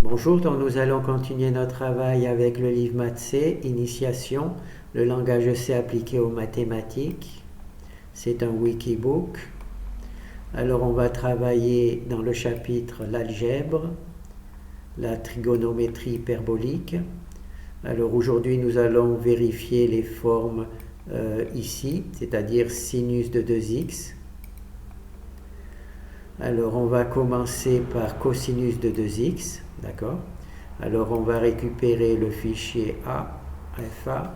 Bonjour, donc nous allons continuer notre travail avec le livre Maths C, Initiation, le langage C appliqué aux mathématiques. C'est un wikibook. Alors on va travailler dans le chapitre l'algèbre, la trigonométrie hyperbolique. Alors aujourd'hui nous allons vérifier les formes ici, c'est-à-dire sinus de 2x. Alors on va commencer par cosinus de 2x, d'accord? Alors on va récupérer le fichier A, FA.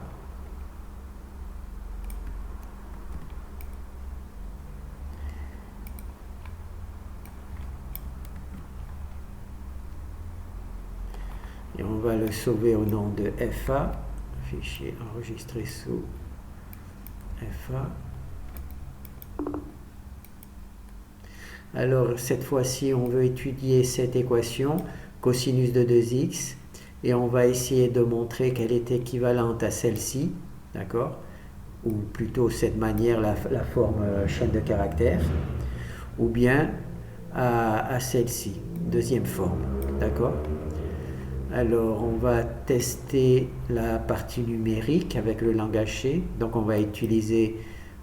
Et on va le sauver au nom de FA, fichier enregistré sous FA. Alors cette fois-ci on veut étudier cette équation, cosinus de 2x, et on va essayer de montrer qu'elle est équivalente à celle-ci, d'accord? Ou plutôt cette manière, la forme chaîne de caractères, ou bien à celle-ci, deuxième forme, d'accord? Alors on va tester la partie numérique avec le langage C, donc on va utiliser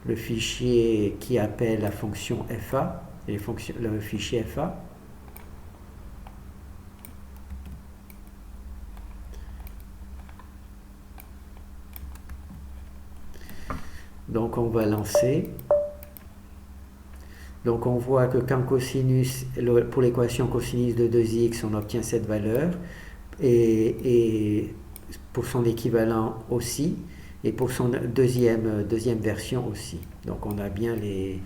le fichier qui appelle la fonction FA, le fichier FA. Donc on va lancer. Donc on voit que quand cosinus, pour l'équation cosinus de 2x, on obtient cette valeur, et pour son équivalent aussi, et pour son deuxième version aussi. Donc on a bien les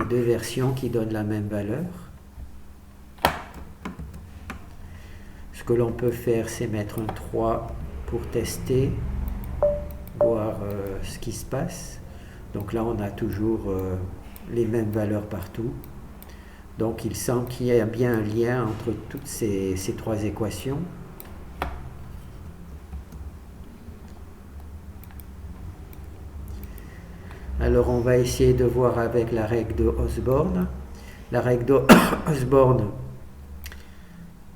deux versions qui donnent la même valeur. Ce que l'on peut faire, c'est mettre un 3 pour tester, voir ce qui se passe. Donc là on a toujours les mêmes valeurs partout. Donc il semble qu'il y ait bien un lien entre toutes ces trois équations. Alors on va essayer de voir avec la règle de Osborne. La règle de Osborne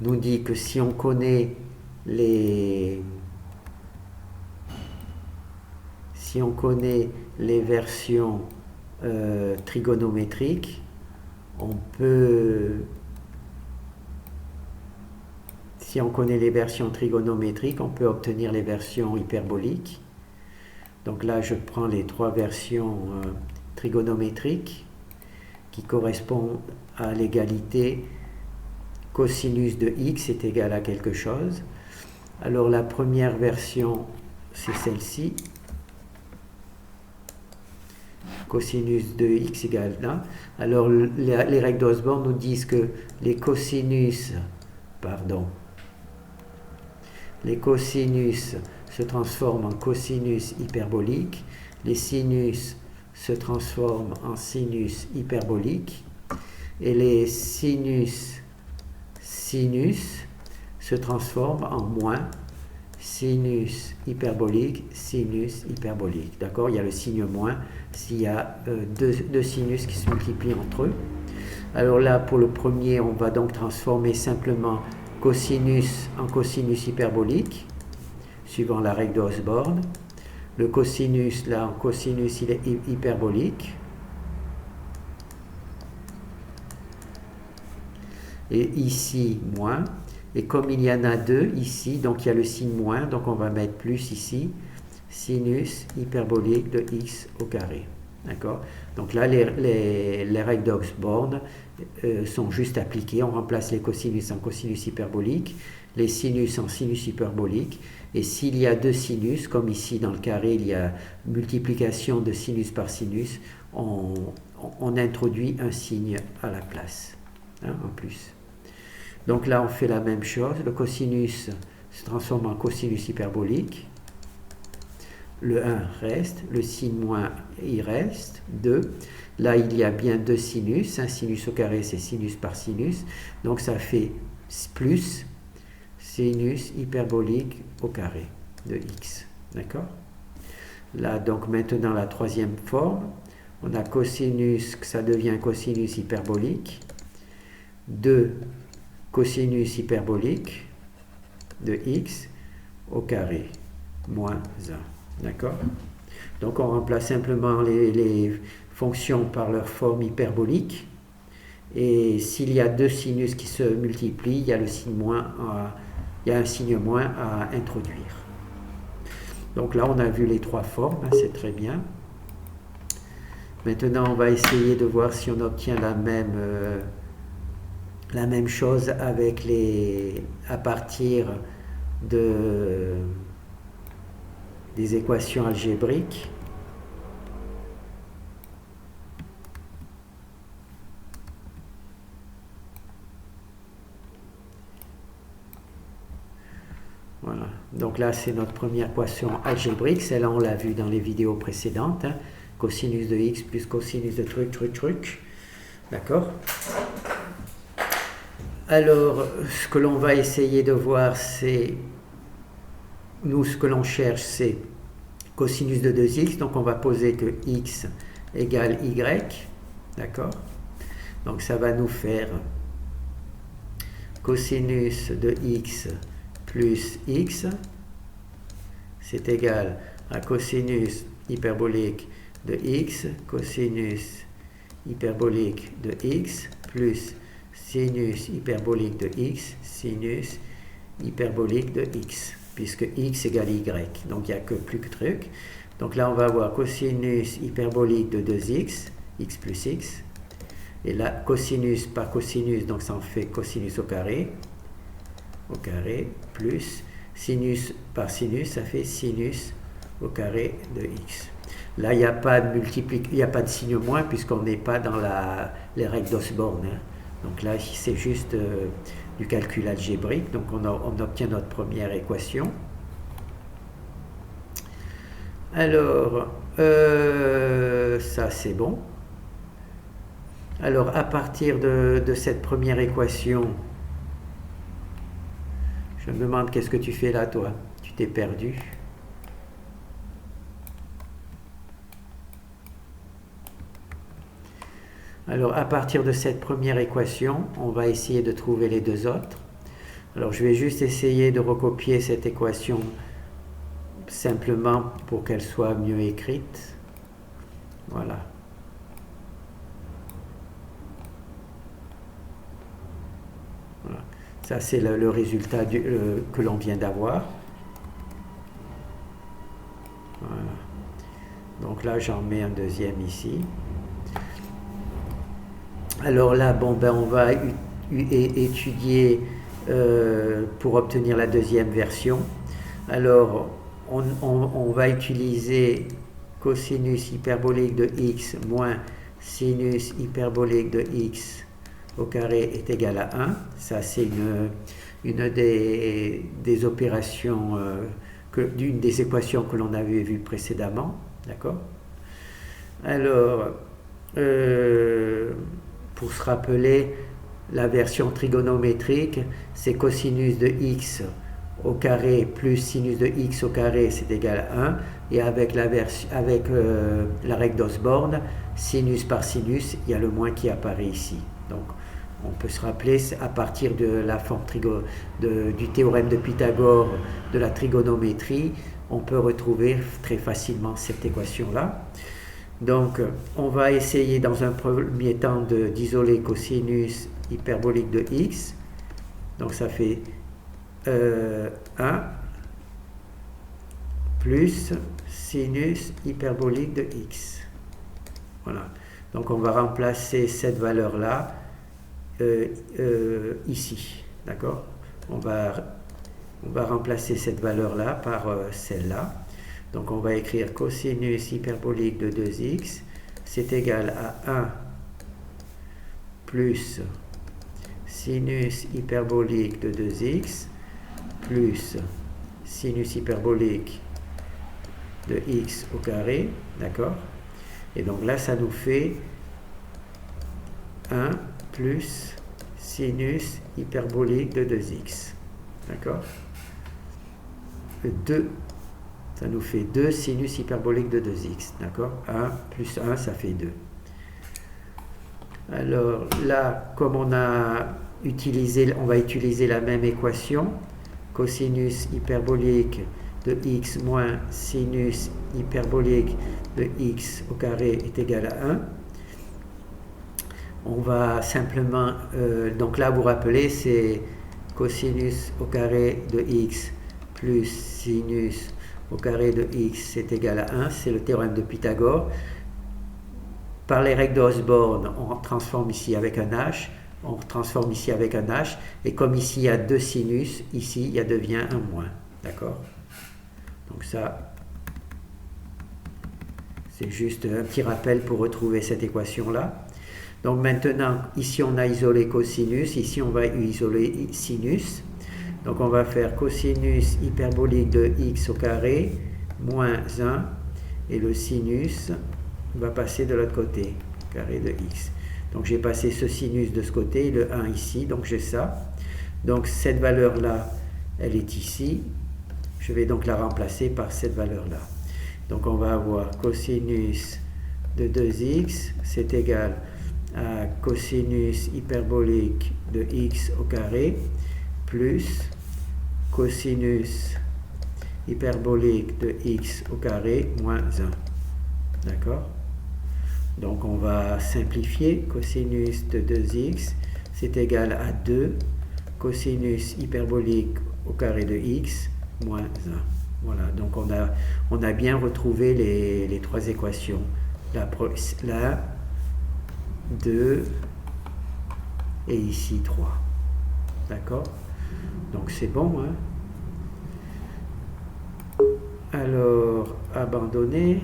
nous dit que si on connaît les versions trigonométriques, si on connaît les versions trigonométriques, on peut obtenir les versions hyperboliques. Donc là, je prends les trois versions trigonométriques qui correspondent à l'égalité cosinus de x est égal à quelque chose. Alors la première version, c'est celle-ci. Cosinus de x égale là. Alors les règles d'Osborne nous disent que les cosinus se transforment en cosinus hyperbolique, les sinus se transforment en sinus hyperbolique, et les sinus se transforment en moins sinus hyperbolique, d'accord? Il y a le signe moins s'il y a deux sinus qui se multiplient entre eux. Alors là, pour le premier, on va donc transformer simplement cosinus en cosinus hyperbolique, suivant la règle d'Osborne. Le cosinus, là, en cosinus hyperbolique. Et ici, moins. Et comme il y en a deux ici, donc il y a le signe moins, donc on va mettre plus ici, sinus hyperbolique de x au carré. D'accord? Donc là, les règles d'Osborne sont juste appliquées. On remplace les cosinus en cosinus hyperbolique, les sinus en sinus hyperbolique. Et s'il y a deux sinus, comme ici dans le carré, il y a multiplication de sinus par sinus, on introduit un signe à la place, en plus. Donc là, on fait la même chose. Le cosinus se transforme en cosinus hyperbolique. Le 1 reste, le signe moins, il reste, 2. Là, il y a bien deux sinus. Un sinus au carré, c'est sinus par sinus. Donc ça fait plus sinus hyperbolique au carré de x. D'accord? Là, donc maintenant, la troisième forme. On a cosinus, ça devient cosinus hyperbolique. 2 cosinus hyperbolique, de x au carré moins 1. D'accord? Donc on remplace simplement les fonctions par leur forme hyperbolique. Et s'il y a deux sinus qui se multiplient, il y a le signe moins il y a un signe moins à introduire. Donc là, on a vu les trois formes, hein, c'est très bien. Maintenant, on va essayer de voir si on obtient la même chose avec à partir des équations algébriques. Voilà. Donc là, c'est notre première équation algébrique. Celle-là, on l'a vu dans les vidéos précédentes. Hein. Cosinus de x plus cosinus de truc. D'accord? Alors, ce que l'on va essayer de voir, c'est... Nous, ce que l'on cherche, c'est cosinus de 2x. Donc, on va poser que x égale y. D'accord? Donc, ça va nous faire cosinus de x plus x, c'est égal à cosinus hyperbolique de x, cosinus hyperbolique de x, plus sinus hyperbolique de x, sinus hyperbolique de x, puisque x égale y. Donc il n'y a que plus que truc. Donc là, on va avoir cosinus hyperbolique de 2x, x plus x, et là, cosinus par cosinus, donc ça en fait cosinus au carré, plus sinus par sinus, ça fait sinus au carré de x. Là, il n'y a pas de il n'y a pas de signe moins puisqu'on n'est pas dans les règles d'Osborne. Hein. Donc là, c'est juste du calcul algébrique. Donc on obtient notre première équation. Alors, ça c'est bon. Alors, à partir de cette première équation, je me demande qu'est-ce que tu fais là, toi? Tu t'es perdu. Alors, à partir de cette première équation, on va essayer de trouver les deux autres. Alors, je vais juste essayer de recopier cette équation simplement pour qu'elle soit mieux écrite. Voilà. Voilà. Ça, c'est le résultat que l'on vient d'avoir. Voilà. Donc là, j'en mets un deuxième ici. Alors là, bon, ben, on va étudier pour obtenir la deuxième version. Alors, on va utiliser cosinus hyperbolique de x moins sinus hyperbolique de x au carré est égal à 1. Ça, c'est une des opérations, d'une des équations que l'on avait vues précédemment. D'accord? Alors, pour se rappeler, la version trigonométrique, c'est cosinus de x au carré plus sinus de x au carré, c'est égal à 1. Et avec la règle d'Osborne, sinus par sinus, il y a le moins qui apparaît ici. Donc, on peut se rappeler à partir de la forme du théorème de Pythagore de la trigonométrie, on peut retrouver très facilement cette équation-là. Donc, on va essayer dans un premier temps d'isoler cosinus hyperbolique de x. Donc, ça fait 1 plus sinus hyperbolique de x. Voilà. Donc, on va remplacer cette valeur-là ici. D'accord? On va remplacer cette valeur-là par celle-là. Donc, on va écrire cosinus hyperbolique de 2x, c'est égal à 1 plus sinus hyperbolique de 2x plus sinus hyperbolique de x au carré, d'accord? Et donc là, ça nous fait 1 plus sinus hyperbolique de 2x, d'accord? 2. Ça nous fait 2 sinus hyperbolique de 2x, d'accord? 1 plus 1, ça fait 2. Alors là, comme on va utiliser la même équation, cosinus hyperbolique de x moins sinus hyperbolique de x au carré est égal à 1. On va simplement, donc là vous rappelez, c'est cosinus au carré de x plus sinus au carré de x c'est égal à 1, c'est le théorème de Pythagore. Par les règles d'Osborne, on transforme ici avec un h, on transforme ici avec un h, et comme ici il y a 2 sinus, ici il y a devient un moins, d'accord? Donc ça, c'est juste un petit rappel pour retrouver cette équation-là. Donc maintenant, ici on a isolé cosinus, ici on va isoler sinus. Donc on va faire cosinus hyperbolique de x au carré moins 1, et le sinus va passer de l'autre côté, carré de x. Donc j'ai passé ce sinus de ce côté, le 1 ici, donc j'ai ça. Donc cette valeur-là, elle est ici. Je vais donc la remplacer par cette valeur-là. Donc on va avoir cosinus de 2x, c'est égal à cosinus hyperbolique de x au carré, plus cosinus hyperbolique de x au carré moins 1. D'accord? Donc on va simplifier. Cosinus de 2x, c'est égal à 2 cosinus hyperbolique au carré de x moins 1. Voilà, donc on a bien retrouvé les trois équations. La 2 et ici 3. D'accord? Donc c'est bon, hein? Alors, abandonner.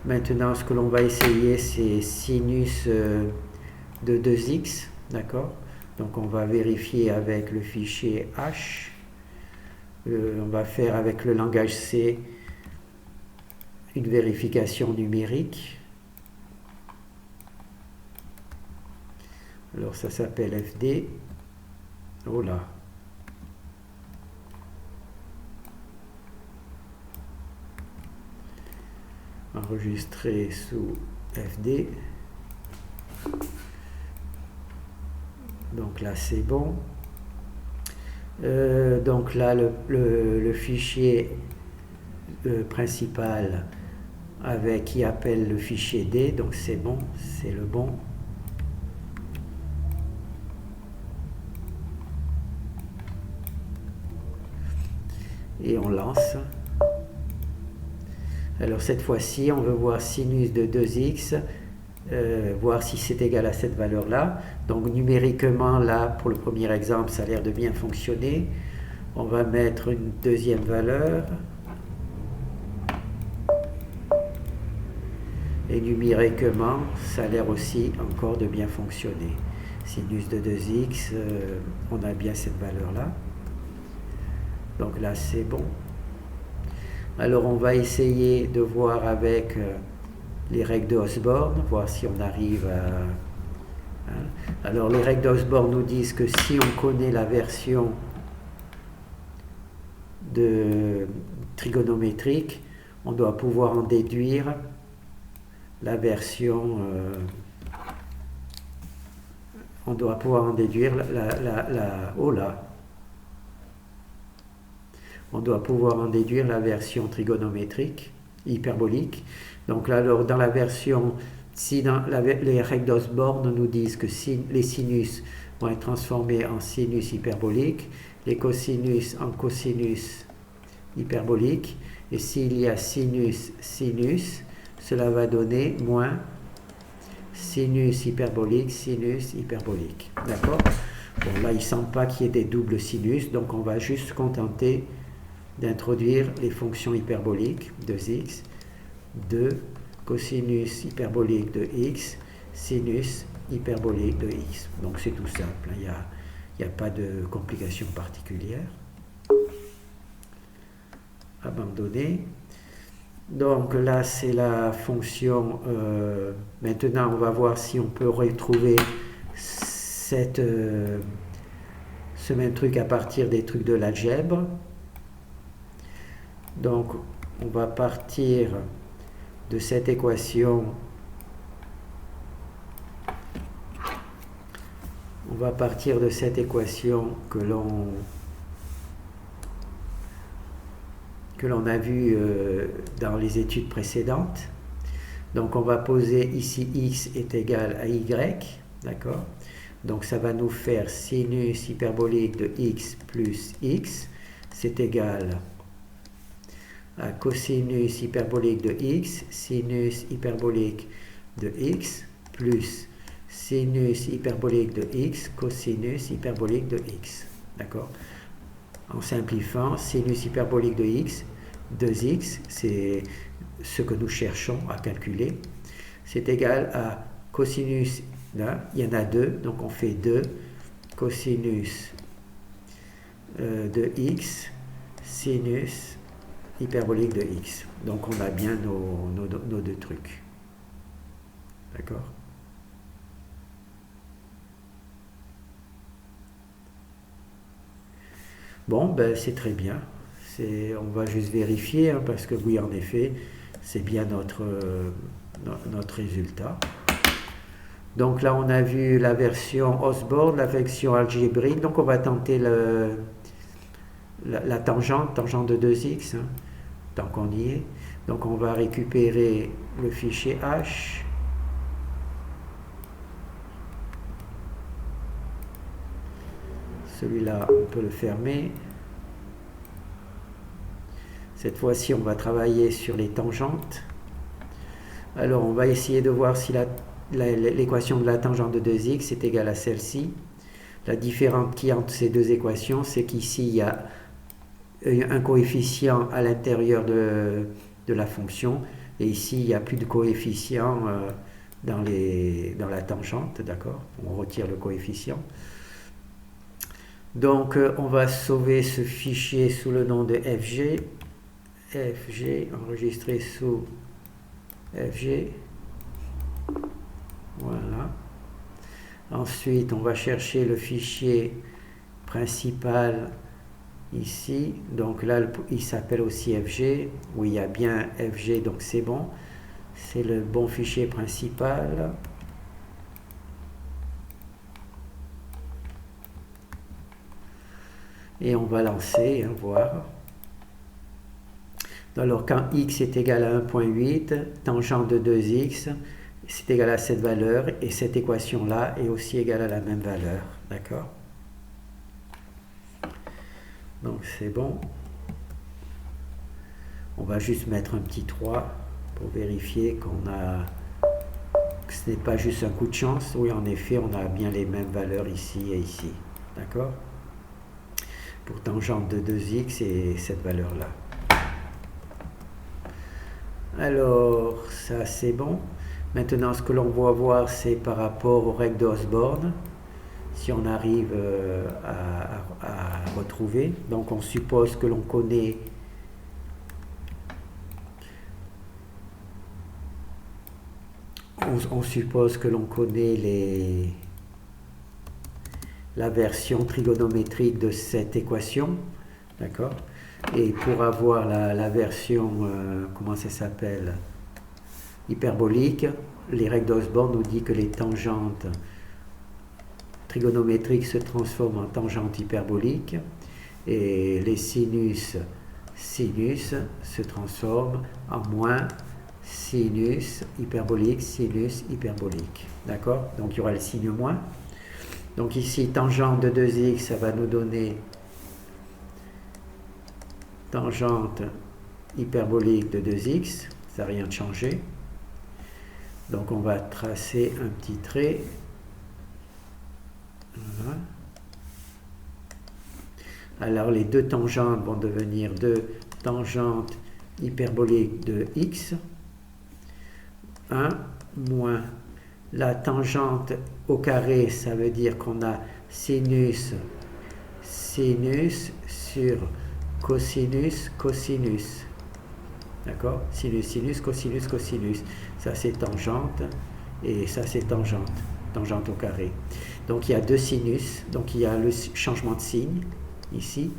Maintenant, ce que l'on va essayer, c'est sinus de 2x, d'accord? Donc on va vérifier avec le fichier H. On va faire avec le langage C une vérification numérique. Alors ça s'appelle FD. Oh là. Enregistré sous FD. Donc là c'est bon. Donc là le fichier principal avec qui appelle le fichier D, donc c'est bon, c'est le bon. Et on lance. Alors cette fois-ci, on veut voir sinus de 2x, voir si c'est égal à cette valeur-là. Donc numériquement, là, pour le premier exemple, ça a l'air de bien fonctionner. On va mettre une deuxième valeur. Et numériquement, ça a l'air aussi encore de bien fonctionner. Sinus de 2x, on a bien cette valeur-là. Donc là, c'est bon. Alors on va essayer de voir avec les règles d'Osborne, voir si on arrive à... Hein. Alors les règles d'Osborne nous disent que si on connaît la version de trigonométrique, on doit pouvoir en déduire la version... on doit pouvoir en déduire oh là. On doit pouvoir en déduire la version trigonométrique, hyperbolique. Donc là, alors, dans la version, si dans les règles d'Osborne nous disent que si les sinus vont être transformés en sinus hyperbolique, les cosinus en cosinus hyperbolique, et s'il y a sinus, sinus, cela va donner moins sinus hyperbolique, sinus hyperbolique. D'accord? Bon, là, il ne semble pas qu'il y ait des doubles sinus, donc on va juste se contenter d'introduire les fonctions hyperboliques de x, 2 cosinus hyperbolique de x, sinus hyperbolique de x. Donc c'est tout simple, il n'y a pas de complications particulières. Abandonner. Donc là c'est la fonction, maintenant on va voir si on peut retrouver ce même truc à partir des trucs de l'algèbre. Donc, on va partir de cette équation. On va partir de cette équation que l'on que l'on a vu dans les études précédentes. Donc on va poser ici x est égal à y, d'accord? Donc ça va nous faire sinus hyperbolique de x plus x, c'est égal à cosinus hyperbolique de x, sinus hyperbolique de x, plus sinus hyperbolique de x, cosinus hyperbolique de x. D'accord? En simplifiant, sinus hyperbolique de x, 2x, c'est ce que nous cherchons à calculer. C'est égal à cosinus, là, il y en a deux, donc on fait 2 cosinus de x, sinus hyperbolique de x. Donc on a bien nos deux trucs. D'accord? Bon, ben c'est très bien. On va juste vérifier, hein, parce que oui, en effet, c'est bien notre résultat. Donc là, on a vu la version Osborne, la version algébrique. Donc on va tenter la tangente de 2x, hein, tant qu'on y est. Donc on va récupérer le fichier H. Celui-là, on peut le fermer. Cette fois-ci, on va travailler sur les tangentes. Alors, on va essayer de voir si l'équation de la tangente de 2x est égale à celle-ci. La différence qu'il y a entre ces deux équations, c'est qu'ici, il y a un coefficient à l'intérieur de la fonction. Et ici, il n'y a plus de coefficient dans la tangente. D'accord? On retire le coefficient. Donc, on va sauver ce fichier sous le nom de FG. FG enregistré sous FG. Voilà. Ensuite, on va chercher le fichier principal ici. Donc là, il s'appelle aussi FG. Oui, il y a bien FG, donc c'est bon. C'est le bon fichier principal. Et on va lancer, hein, voir. Alors, quand x est égal à 1.8, tangente de 2x, c'est égal à cette valeur, et cette équation-là est aussi égale à la même valeur. D'accord? Donc, c'est bon. On va juste mettre un petit 3 pour vérifier que ce n'est pas juste un coup de chance. Oui, en effet, on a bien les mêmes valeurs ici et ici. D'accord? Pour tangente de 2x et cette valeur-là. Alors, ça c'est bon. Maintenant, ce que l'on va voir, c'est par rapport aux règles d'Osborne, si on arrive à retrouver. Donc, on suppose que l'on connaît la version trigonométrique de cette équation. D'accord? Et pour avoir la version, comment ça s'appelle, hyperbolique, les règles d'Osborne nous disent que les tangentes trigonométriques se transforment en tangentes hyperboliques et les sinus se transforment en moins sinus hyperbolique, d'accord? Donc il y aura le signe moins. Donc ici, tangente de 2x, ça va nous donner tangente hyperbolique de 2x, ça n'a rien changé. Donc on va tracer un petit trait. Voilà. Alors les deux tangentes vont devenir deux tangentes hyperboliques de x. 1 moins la tangente au carré, ça veut dire qu'on a sinus sur cosinus. D'accord? Sinus, cosinus. Ça c'est tangente et ça c'est tangente au carré. Donc il y a deux sinus, donc il y a le changement de signe ici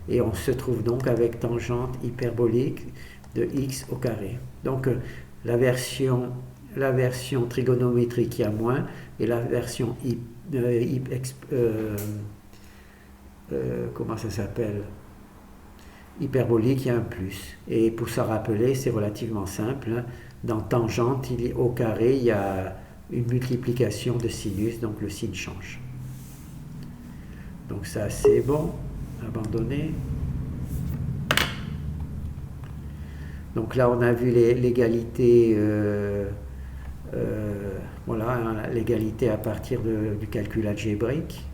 et on se trouve donc avec tangente hyperbolique de x au carré. Donc la version trigonométrique, il y a moins, et la version comment ça s'appelle, hyperbolique, il y a un plus. Et pour s'en rappeler, c'est relativement simple, hein. Dans tangente, au carré, il y a une multiplication de sinus, donc le signe change. Donc ça, c'est bon. Abandonner. Donc là, on a vu l'égalité, voilà, hein, l'égalité à partir du calcul algébrique.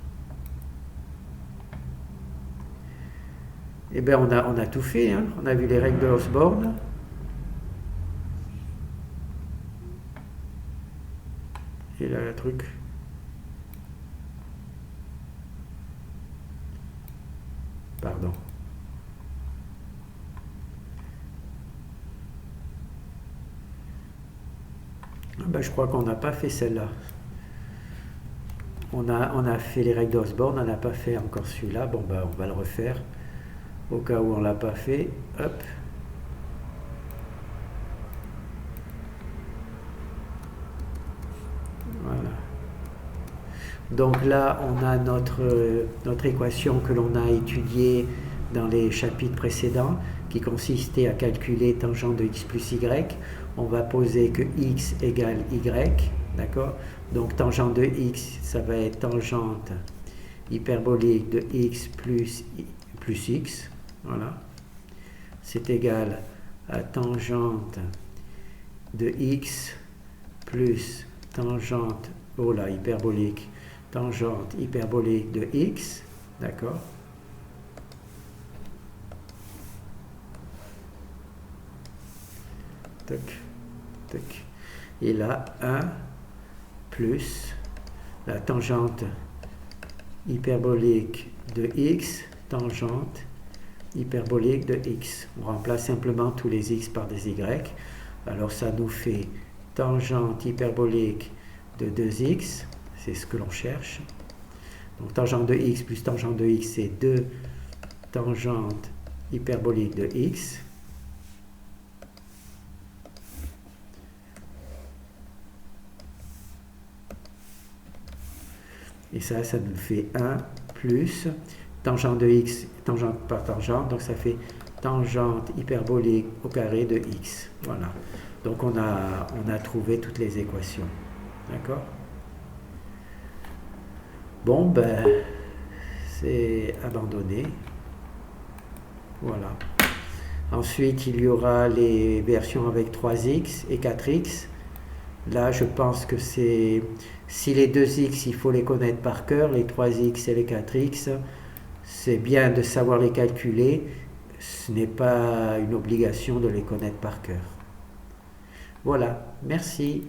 Eh bien, on a tout fait, hein. On a vu les règles de Osborne. Et là, le truc. Pardon. Ah ben, je crois qu'on n'a pas fait celle-là. On a fait les règles d'Osborne, on n'a pas fait encore celui-là. Bon, ben, on va le refaire. Au cas où on ne l'a pas fait. Hop. Voilà. Donc là, on a notre équation que l'on a étudiée dans les chapitres précédents, qui consistait à calculer tangente de x plus y. On va poser que x égale y, d'accord? Donc tangente de x, ça va être tangente hyperbolique de x plus x, voilà. C'est égal à tangente de x plus tangente, oh là, hyperbolique, tangente hyperbolique de x, d'accord? Toc, toc. Et là, 1 plus la tangente hyperbolique de x, tangente hyperbolique de x. On remplace simplement tous les x par des y. Alors ça nous fait tangente hyperbolique de 2x, c'est ce que l'on cherche. Donc tangente de x plus tangente de x, c'est 2 tangente hyperbolique de x. Et ça nous fait 1 plus tangente de x, tangente par tangente, donc ça fait tangente hyperbolique au carré de x. Voilà. Donc on a trouvé toutes les équations. D'accord? Bon, ben, c'est abandonné. Voilà. Ensuite, il y aura les versions avec 3x et 4x. Là, je pense que c'est... Si les 2x, il faut les connaître par cœur, les 3x et les 4x, c'est bien de savoir les calculer. Ce n'est pas une obligation de les connaître par cœur. Voilà, merci.